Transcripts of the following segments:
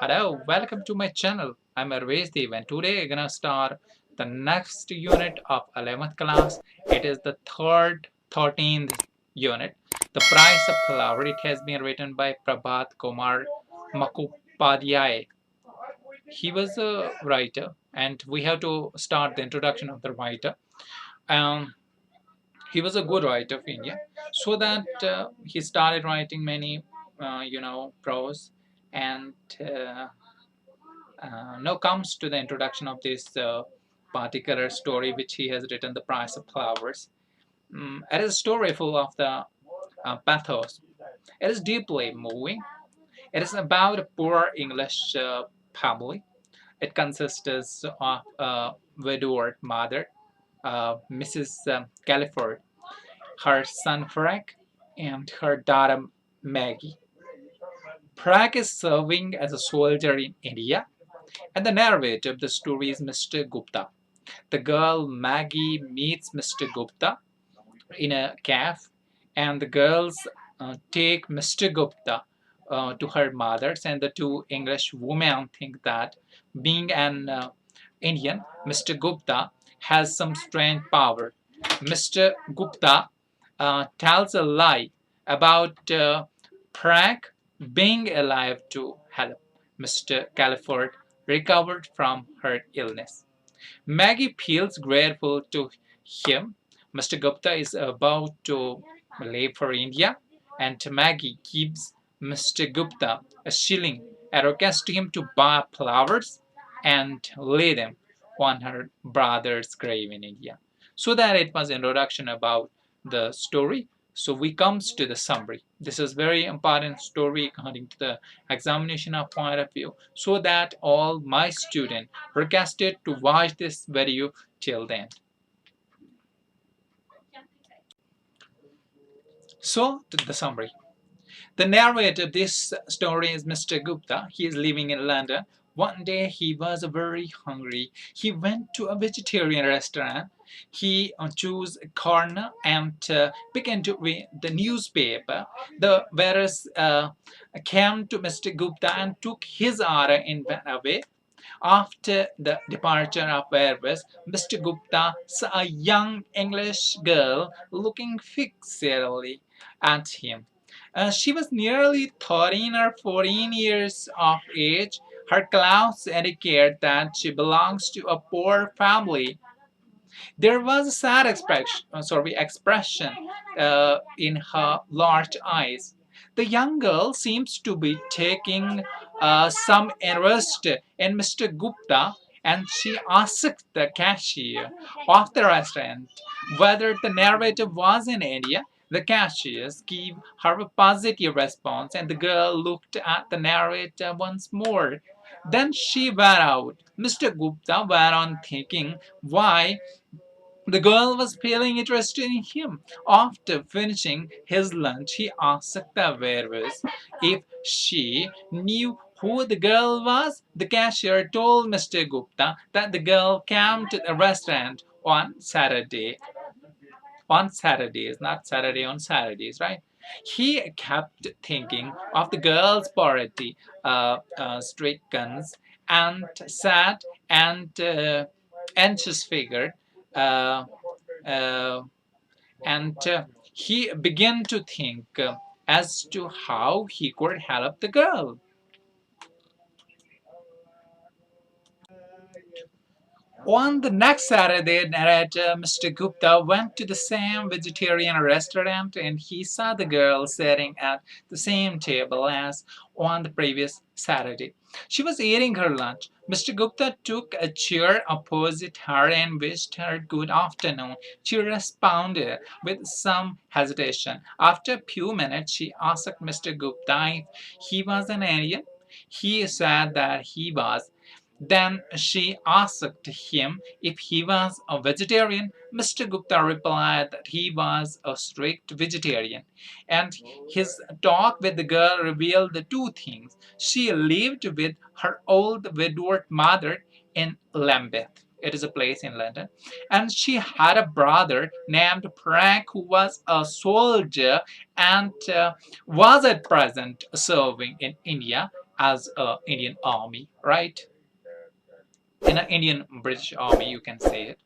Hello, welcome to my channel. I'm Idress and today I'm gonna start the next unit of 11th class. It is the 13th unit. The Price of Flower. It has been written by Prabhat Kumar Makhopadhyay. He was a writer, and we have to start the introduction of the writer. Um, he was a good writer of India, so that he started writing many, prose and. Now comes to the introduction of this particular story which he has written, The Price of Flowers. It is a story full of the pathos. It is deeply moving. It is about a poor English family. It consists of a widowed mother, Mrs. Califord, her son Frank, and her daughter Maggie. Frank is serving as a soldier in India, and the narrator of the story is Mr. Gupta. The girl Maggie meets Mr. Gupta in a cafe, and the girls take Mr. Gupta to her mother's, and the two English women think that being an Indian, Mr. Gupta has some strange power. Mr. Gupta tells a lie about Frank being alive to help Mr. Califord recovered from her illness. Maggie feels grateful to him. Mr. Gupta is about to leave for India, and Maggie gives Mr. Gupta a shilling and requests him to buy flowers and lay them on her brother's grave in India. So that it was introduction about the story. So we comes to the summary. This is very important story according to the examination of point of view, so that all my student requested to watch this video till then. So to the summary. The narrator of this story is Mr. Gupta. He is living in London. One day he was very hungry. He went to a vegetarian restaurant. He chose a corner and began to read the newspaper. The waiters came to Mr. Gupta and took his order and went away. After the departure of Idress, Mr. Gupta saw a young English girl looking fixedly at him. She was nearly 13 or 14 years of age. Her clothes indicate that she belongs to a poor family. There was a sad expression in her large eyes. The young girl seems to be taking some interest in Mr. Gupta, and she asked the cashier of the restaurant whether the narrator was in India. The cashiers gave her a positive response, and the girl looked at the narrator once more. Then she went out. Mr. Gupta went on thinking why the girl was feeling interested in him. After finishing his lunch, he asked the waitress if she knew who the girl was. The cashier told Mr. Gupta that the girl came to the restaurant on Saturday. On Saturdays, not Saturday, on Saturdays, right? He kept thinking of the girl's poverty stricken and sad and anxious figure. Uh, uh, and he began to think as to how he could help the girl. On the next Saturday, narrator Mr. Gupta went to the same vegetarian restaurant, and he saw the girl sitting at the same table as on the previous Saturday. She was eating her lunch. Mr. Gupta took a chair opposite her and wished her good afternoon. She responded with some hesitation. After a few minutes, she asked Mr. Gupta if he was an Indian. He said that he was. Then she asked him if he was a vegetarian. Mr. Gupta replied that he was a strict vegetarian, and his talk with the girl revealed the two things. She lived with her old widowed mother in Lambeth. It is a place in London. And she had a brother named Frank who was a soldier and was at present serving in India. as a Indian army, right? In an Indian British army, you can say it.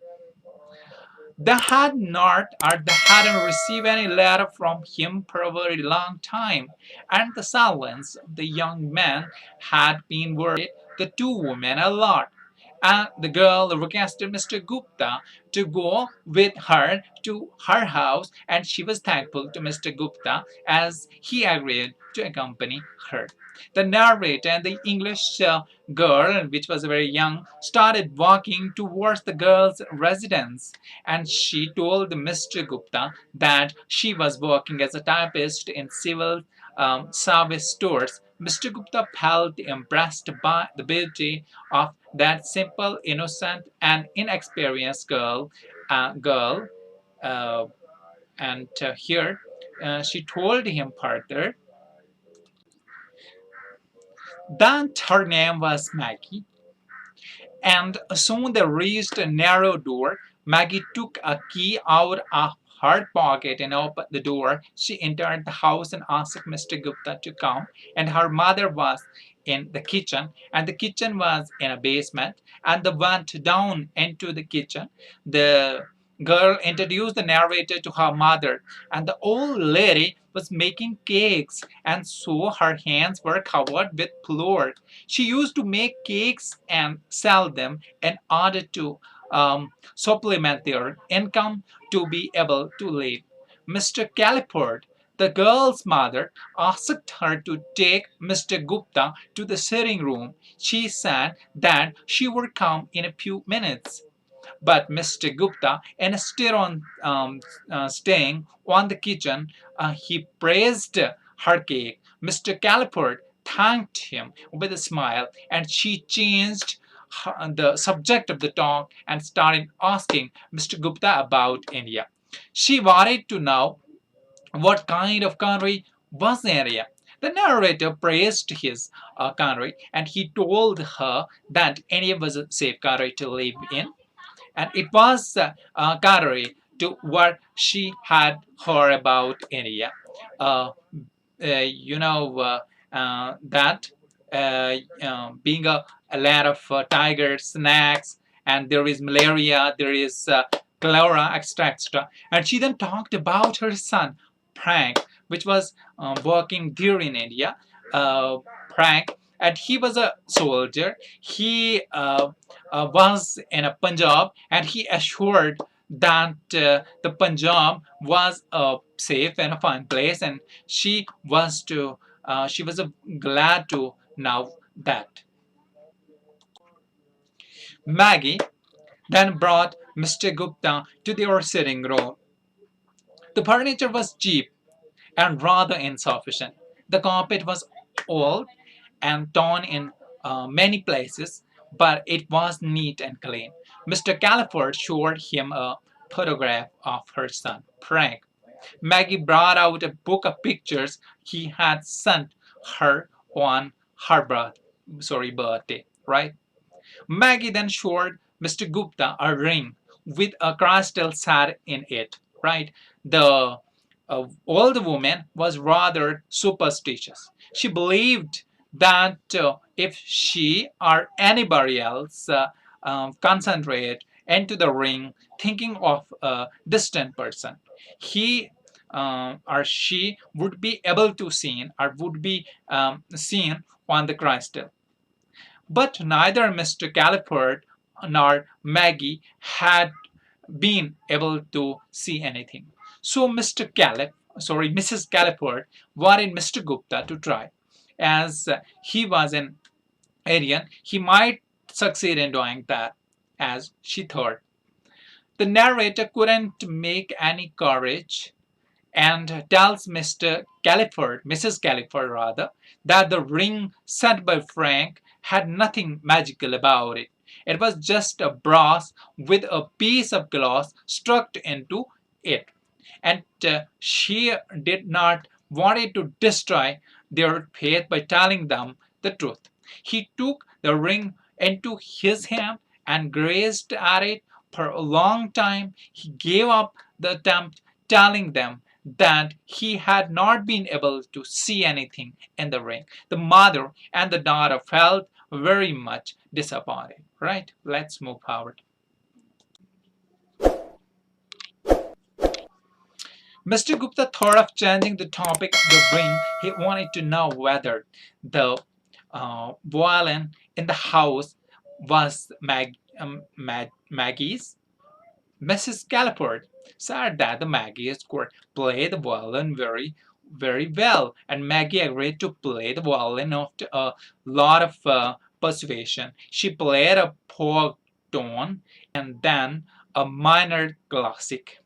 They had not, or they hadn't received any letter from him for a very long time, and the silence of the young man had been worried the two women a lot. And the girl requested Mr. Gupta to go with her to her house, and she was thankful to Mr. Gupta as he agreed to accompany her. The narrator and the English girl, which was very young, started walking towards the girl's residence, and she told Mr. Gupta that she was working as a typist in civil service stores. Mr. Gupta felt impressed by the beauty of that simple, innocent, and inexperienced girl. Uh, and here she told him further that her name was Maggie, and soon they reached a narrow door. Maggie took a key out of her pocket and opened the door. She entered the house and asked Mr. Gupta to come. And her mother was in the kitchen, and the kitchen was in a basement. And they went down into the kitchen. The girl introduced the narrator to her mother, and the old lady was making cakes, and so her hands were covered with flour. She used to make cakes and sell them in order to supplement their income to be able to live. Mr. Calipert, the girl's mother, asked her to take Mr. Gupta to the sitting room. She said that she would come in a few minutes. But Mr. Gupta insisted on staying on the kitchen. He praised her cake. Mr. Calipert thanked him with a smile, and she changed the subject of the talk and started asking Mr. Gupta about India. She wanted to know what kind of country was India. The narrator praised his country, and he told her that India was a safe country to live in, and it was contrary to what she had heard about India. Uh, that being a land of tigers, snakes, and there is malaria, there is cholera, etc., etc. And she then talked about her son, Frank, which was working there in India. Frank, and he was a soldier. He was in a Punjab, and he assured that the Punjab was a safe and a fine place, and she was glad to know that. Maggie then brought Mr. Gupta to their sitting room. The furniture was cheap and rather insufficient. The carpet was old and torn in many places, but it was neat and clean. Mr. Califord showed him a photograph of her son, Frank. Maggie brought out a book of pictures he had sent her on her birthday, right? Maggie then showed Mr. Gupta a ring with a crystal set in it, right? The old woman was rather superstitious. She believed that if she or anybody else concentrate into the ring thinking of a distant person, he or she would be able to see or would be seen on the crystal. But neither Mr. Calipert nor Maggie had been able to see anything. So Mrs. Calipert wanted Mr. Gupta to try. As he was an Aryan, he might succeed in doing that, as she thought. The narrator couldn't make any courage and tells Mrs. Calipher rather, that the ring sent by Frank had nothing magical about it. It was just a brass with a piece of glass struck into it, and she did not want it to destroy their faith by telling them the truth. He took the ring into his hand and gazed at it for a long time. He gave up the attempt, telling them that he had not been able to see anything in the ring. The mother and the daughter felt very much disappointed. Right? Let's move forward. Mr. Gupta thought of changing the topic of the ring. He wanted to know whether the violin in the house was Maggie's. Mrs. Galliford said that the Maggies could play the violin very well, and Maggie agreed to play the violin after a lot of persuasion. She played a folk tone and then a minor classic.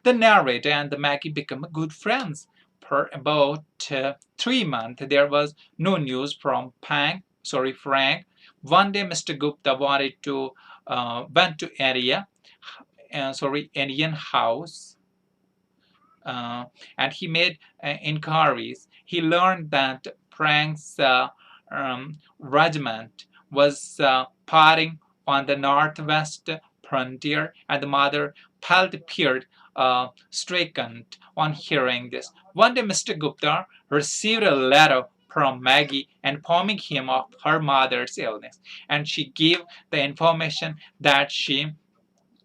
The narrator and the Maggie became good friends. For about 3 months, there was no news from Frank. One day, Mr. Gupta wanted to went to Indian house, uh, and he made inquiries. He learned that Frank's regiment was parting on the northwest frontier, and the mother felt appeared stricken on hearing this. One day, Mr. Gupta received a letter from Maggie informing him of her mother's illness, and she gave the information that she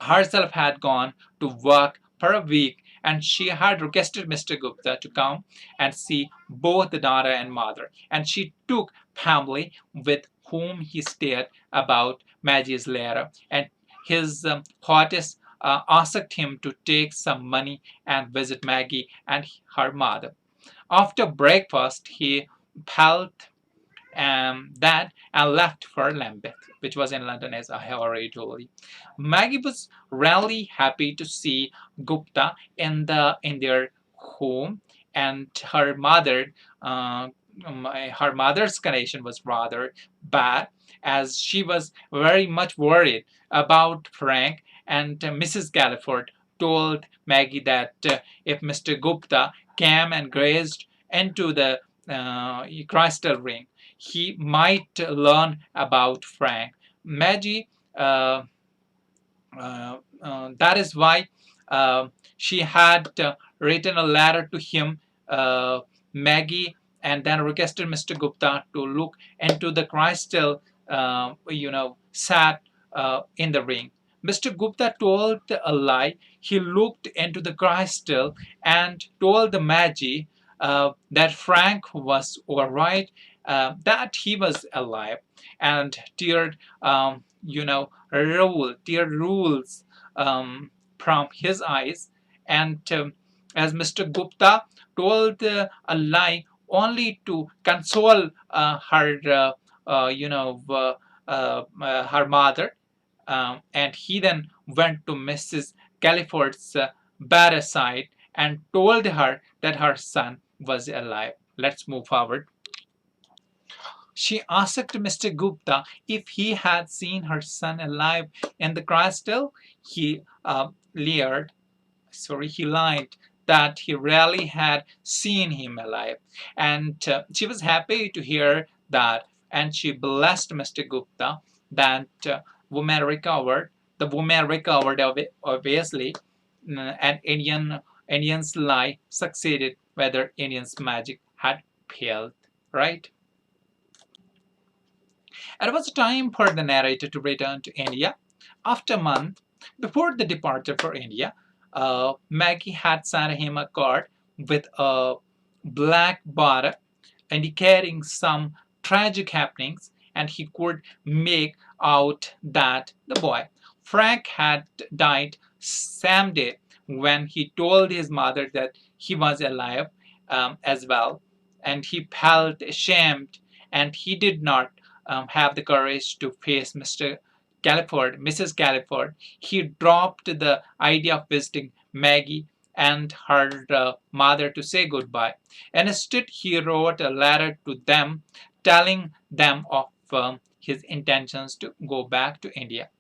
herself had gone to work for a week, and she had requested Mr. Gupta to come and see both the daughter and mother. And she took family with whom he stayed about Maggie's letter, and his hostess asked him to take some money and visit Maggie and her mother. After breakfast, he felt that and left for Lambeth, which was in London, as I have already told you. Maggie was really happy to see Gupta in their home, and uh, her mother's condition was rather bad, as she was very much worried about Frank. And Mrs. Galliford told Maggie that if Mr. Gupta came and gazed into the crystal ring, he might learn about Frank. Maggie, uh, that is why she had written a letter to him, Maggie, and then requested Mr. Gupta to look into the crystal, sat in the ring. Mr. Gupta told a lie. He looked into the crystal and told the Maggie that Frank was all right, that he was alive, and tear rules from his eyes. And as Mr. Gupta told a lie only to console her mother, and he then went to Mrs. Galliford's bedside and told her that her son was alive. Let's move forward. She asked Mr. Gupta if he had seen her son alive in the crystal. He he lied that he really had seen him alive. And she was happy to hear that, and she blessed Mr. Gupta that woman recovered. The woman recovered, obviously, and Indian's lie succeeded, whether Indian's magic had failed. Right? It was time for the narrator to return to India. After a month before the departure for India, Maggie had sent him a card with a black border indicating some tragic happenings, and he could make out that the boy, Frank, had died same day when he told his mother that he was alive as well, and he felt ashamed, and he did not have the courage to face Mrs. Galliford. He dropped the idea of visiting Maggie and her mother to say goodbye. Instead, he wrote a letter to them telling them of his intentions to go back to India.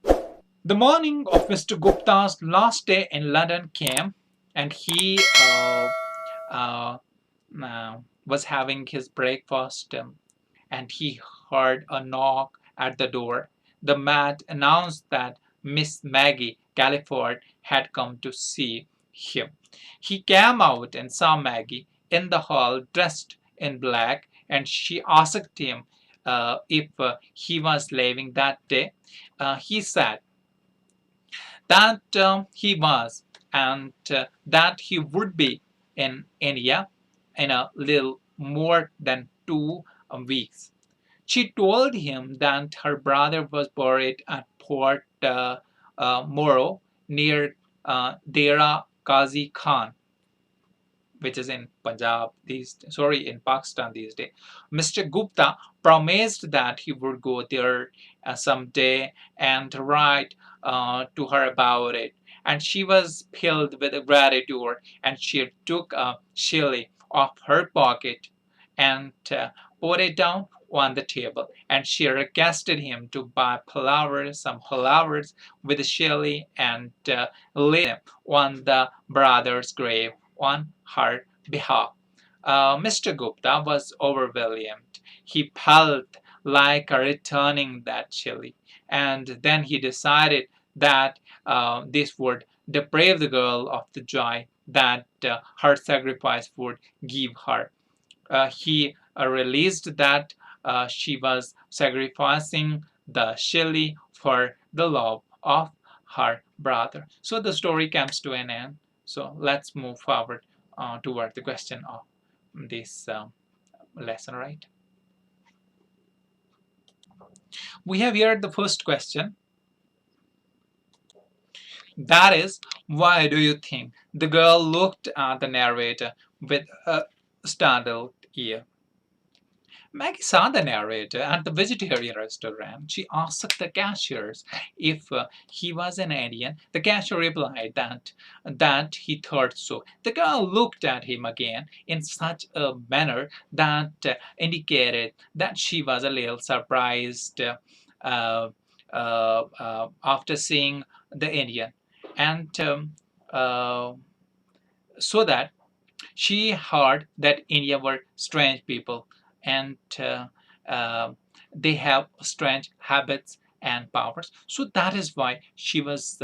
The morning of Mr. Gupta's last day in London came, and he uh, was having his breakfast, and he heard a knock at the door. The maid announced that Miss Maggie Galliford had come to see him. He came out and saw Maggie in the hall dressed in black, and she asked him if he was leaving that day. He said that he was, and that he would be in India in a little more than 2 weeks. She told him that her brother was buried at Port Moro near Dera Ghazi Khan, which is in in Pakistan these days. Mr. Gupta promised that he would go there someday and write to her about it. And she was filled with gratitude, and she took a shilling off her pocket and put it down on the table. And she requested him to buy some flowers with a shilling, and lay them on the brother's grave on her behalf. Mr. Gupta was overwhelmed. He felt like returning that chili, and then he decided that this would deprive the girl of the joy that her sacrifice would give her. He realized that she was sacrificing the chili for the love of her brother. So the story comes to an end. So let's move forward toward the question of this lesson, right? We have here the first question. That is, why do you think the girl looked at the narrator with a startled ear? Maggie saw the narrator at the vegetarian restaurant. She asked the cashiers if he was an Indian. The cashier replied that he thought so. The girl looked at him again in such a manner that indicated that she was a little surprised after seeing the Indian, and uh, so that she heard that India were strange people, and uh, they have strange habits and powers. So that is why she was,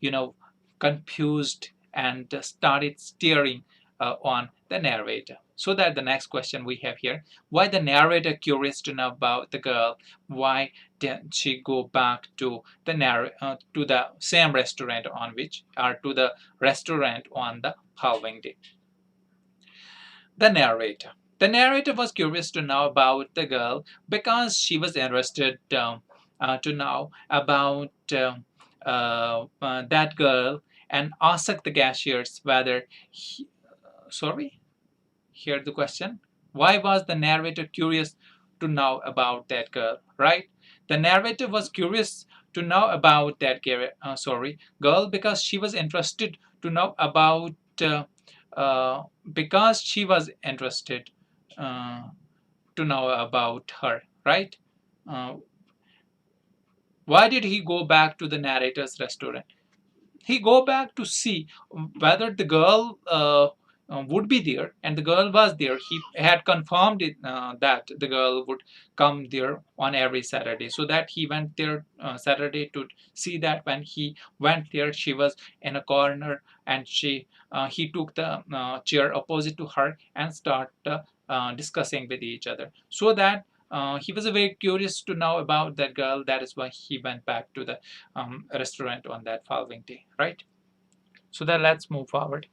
you know, confused and started staring on the narrator. So that the next question we have here: why the narrator curious to know about the girl? Why didn't she go back to the to the same restaurant on which, or to the restaurant on the following day? The narrator. The narrator was curious to know about the girl because she was interested to know about that girl, and asked the cashiers whether sorry, hear the question. Why was the narrator curious to know about that girl, right? The narrator was curious to know about that girl because she was interested to know about because she was interested uh, to know about her, right? Uh, why did he go back to the narrator's restaurant? He go back to see whether the girl would be there, and the girl was there. He had confirmed it, that the girl would come there on every Saturday, so that he went there Saturday to see that. When he went there, she was in a corner, and he took the chair opposite to her and start discussing with each other, so that he was very curious to know about that girl. That is why he went back to the restaurant on that following day, right? So then let's move forward.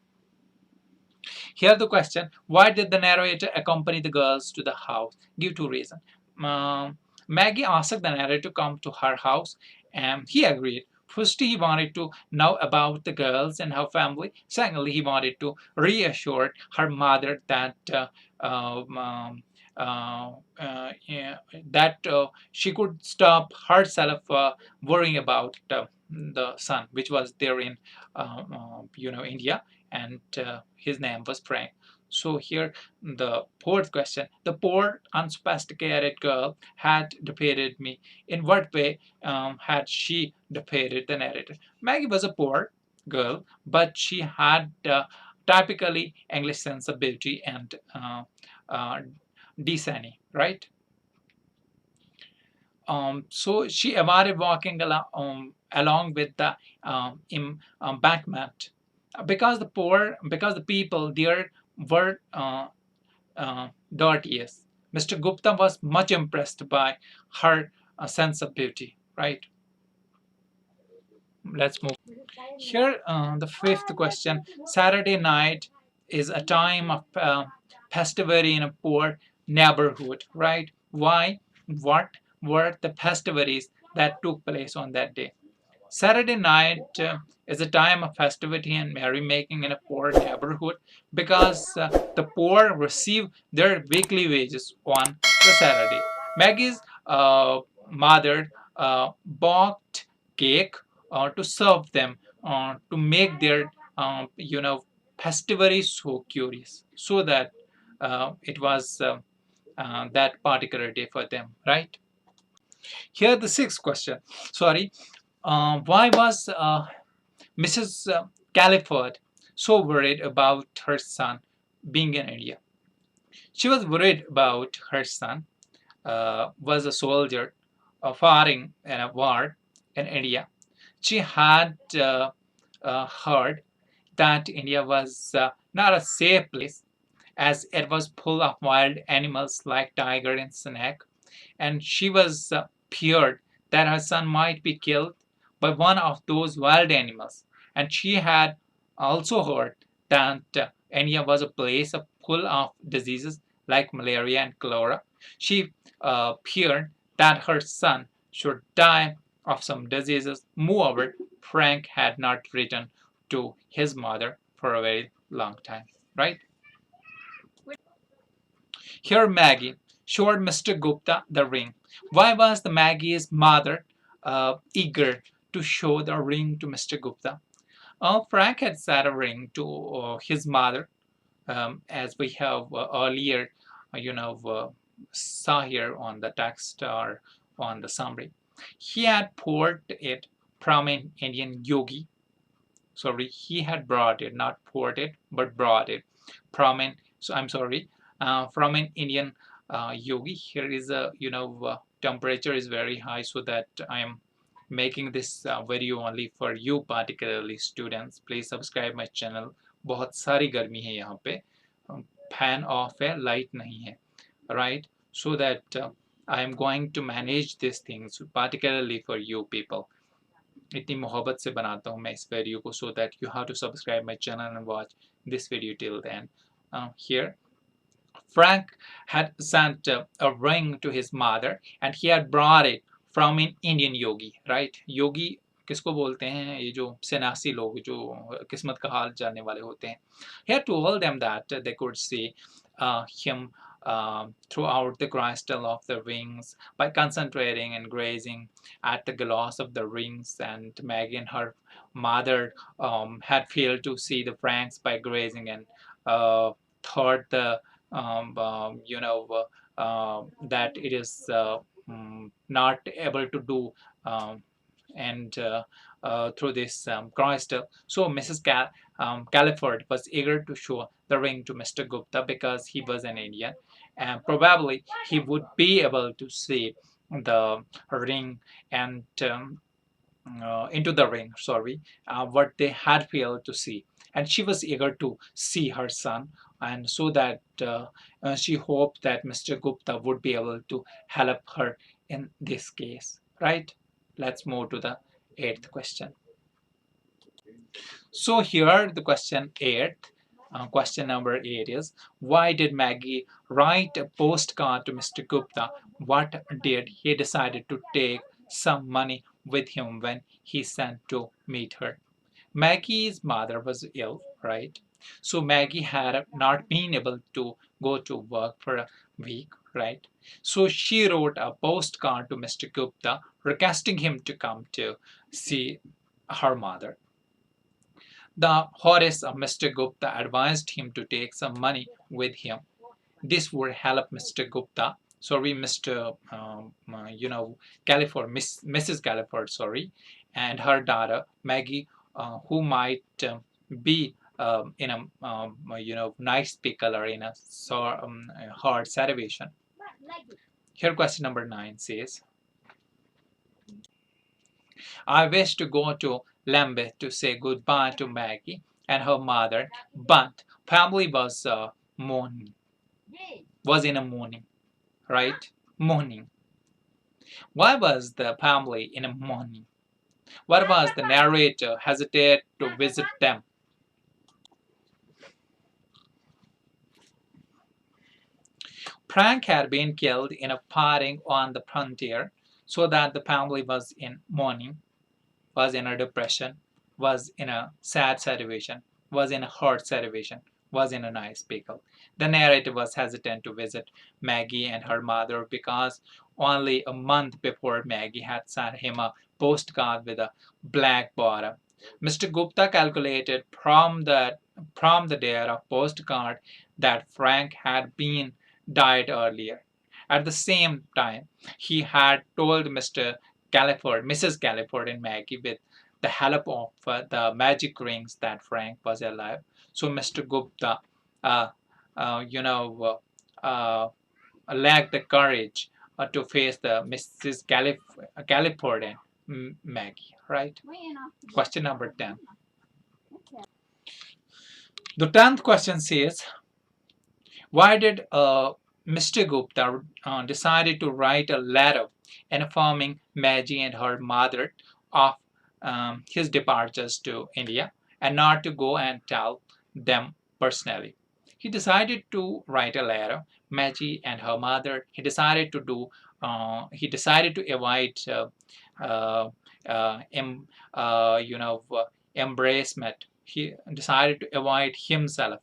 Here the question: why did the narrator accompany the girls to the house? Give two reasons. Um, Maggie asked the narrator to come to her house, and he agreed. First, he wanted to know about the girls and her family. Secondly, he wanted to reassure her mother that um, um, yeah, that she could stop herself worrying about the son, which was there in India, and his name was Frank. So here the fourth question: the poor unsophisticated girl had defeated me. In what way had she defeated the narrator? Maggie was a poor girl, but she had typically English sensibility and uh, decency, right? So she avoided walking along with the embankment, because the people there were dirtiest. Mr. Gupta was much impressed by her sense of beauty, right? Let's move. Here, the fifth question. Saturday night is a time of festivity in a poor neighborhood, right? Why? What were the festivities that took place on that day? Saturday night is a time of festivity and merrymaking in a poor neighborhood because the poor receive their weekly wages on the Saturday. Maggie's mother baked cake to serve them to make their festivity so curious, so that it was that particular day for them, right? Here the sixth question. Sorry, why was Mrs. Califord so worried about her son being in India? She was worried about her son was a soldier fighting in a war in India. She had heard that India was not a safe place as it was full of wild animals like tiger and snake, and she was feared that her son might be killed by one of those wild animals. And she had also heard that India was a place full of diseases like malaria and cholera. She feared that her son should die of some diseases. Moreover, Frank had not written to his mother for a very long time, right? Here Maggie showed Mr. Gupta the ring. Why was the Maggie's mother eager to show the ring to Mr. Gupta? Frank had said a ring to his mother, as we have earlier, saw here on the text or on the summary. He had poured it from an Indian yogi. Sorry, he had brought it, not poured it, but brought it from an. So I'm sorry, from an Indian yogi. Here is a temperature is very high, so that I am making this video only for you, particularly students. Please subscribe my channel. बहुत सारी गर्मी है यहाँ पे, fan of है, light नहीं है, right? So that I am going to manage these things particularly for you people. इतनी मोहब्बत से बनाता हूँ मैं इस वीडियो को, so that you have to subscribe my channel and watch this video till then. Here Frank had sent a ring to his mother and he had brought it from an Indian yogi, right? Yogi किसको बोलते हैं? ये जो सन्यासी लोग जो किस्मत का हाल जानने वाले होते हैं. He had told them that they could see him throughout the crystal of the rings by concentrating and grazing at the gloss of the rings, and Maggie and her mother had failed to see the Franks by grazing and thought the that it is not able to do and through this crystal. So Mrs. Califord was eager to show the ring to Mr. Gupta because he was an Indian, and probably he would be able to see the ring and into the ring, sorry, what they had failed to see. And she was eager to see her son, and so that she hoped that Mr. Gupta would be able to help her in this case, right? Let's move to the eighth question. So here the question eight, question number 8 is, why did Maggie write a postcard to Mr. Gupta? What did he decided to take some money with him when he sent to meet her? Maggie's mother was ill, right? So Maggie had not been able to go to work for a week, right? So she wrote a postcard to Mr. Gupta requesting him to come to see her mother. The Horace of Mr. Gupta advised him to take some money with him. This would help Mr. Gupta, sorry, Mr. Califord, Mrs. Califord, sorry, and her daughter Maggie, who might be in a nice pickle or in a hard situation. Here, question number 9 says, I wish to go to Lambeth to say goodbye to Maggie and her mother, but family was mourning, was in a mourning, right? Mourning. Why was the family in a mourning? What was the narrator hesitate to visit them? Frank had been killed in a fighting on the frontier, so that the family was in mourning, was in a depression, was in a sad situation, was in a hurt situation, was in a nice pickle. The narrator was hesitant to visit Maggie and her mother because only a month before Maggie had sent him a postcard with a black bottom. Mr. Gupta calculated from the date of postcard that Frank had been died earlier. At the same time, he had told Mrs. Califford and Maggie with the help of the magic rings that Frank was alive. So Mr. Gupta, uh, you know, lacked the courage to face the Mrs. Califford and Maggie, right? Question number 10. The 10th question says, why did Mr. Gupta decided to write a letter informing Maggie and her mother of his departures to India and not to go and tell them personally? He decided to write a letter. Maggie and her mother. He decided to do. He decided to avoid, uh, em, embracement. He decided to avoid himself.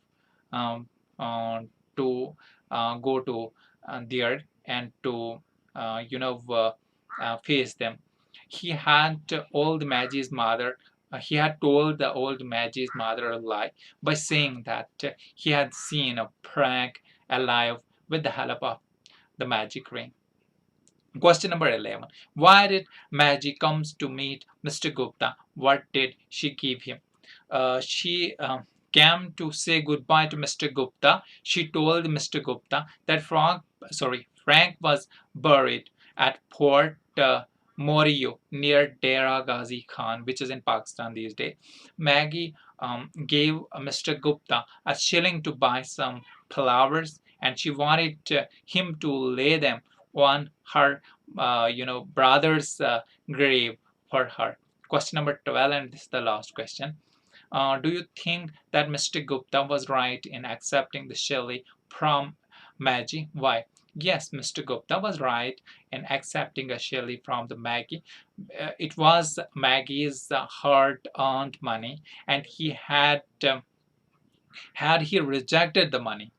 Um, uh, to go to there and to face them. He had old Maggie's mother. He had told the old Maggie's mother a lie by saying that he had seen a prank alive with the help of the magic ring. Question number 11. Why did Maggie comes to meet Mr. Gupta? What did she give him? She came to say goodbye to Mr. Gupta. She told Mr. Gupta that Frank was buried at Port Morio near Dera Ghazi Khan, which is in Pakistan these days. Maggie gave Mr. Gupta a shilling to buy some flowers, and she wanted him to lay them on her, brother's grave for her. Question number 12, and this is the last question. Do you think that Mr. Gupta was right in accepting the Shelley from Maggie? Why? Yes, Mr. Gupta was right in accepting a Shelley from the Maggie. It was Maggie's hard-earned money, and had he rejected the money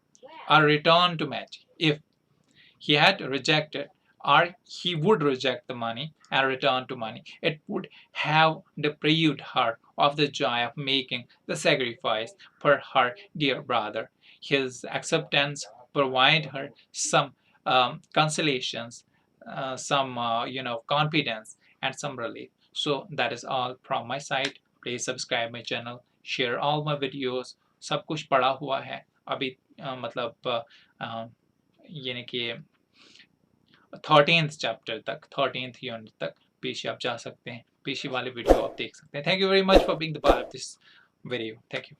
or returned to Maggie, if he had rejected or he would reject the money and return to money, it would have deprived her of the joy of making the sacrifice for her dear brother. His acceptance provided her some consolations, some confidence, and some relief. So that is all from my side. Please subscribe my channel, share all my videos. सब कुछ पड़ा हुआ है अभी, मतलब यानी कि 13th chapter तक, 13th यूनिट तक पीछे आप जा सकते हैं, पीछे वाले वीडियो आप देख सकते हैं. Thank you very much for being the part of this video. Thank you.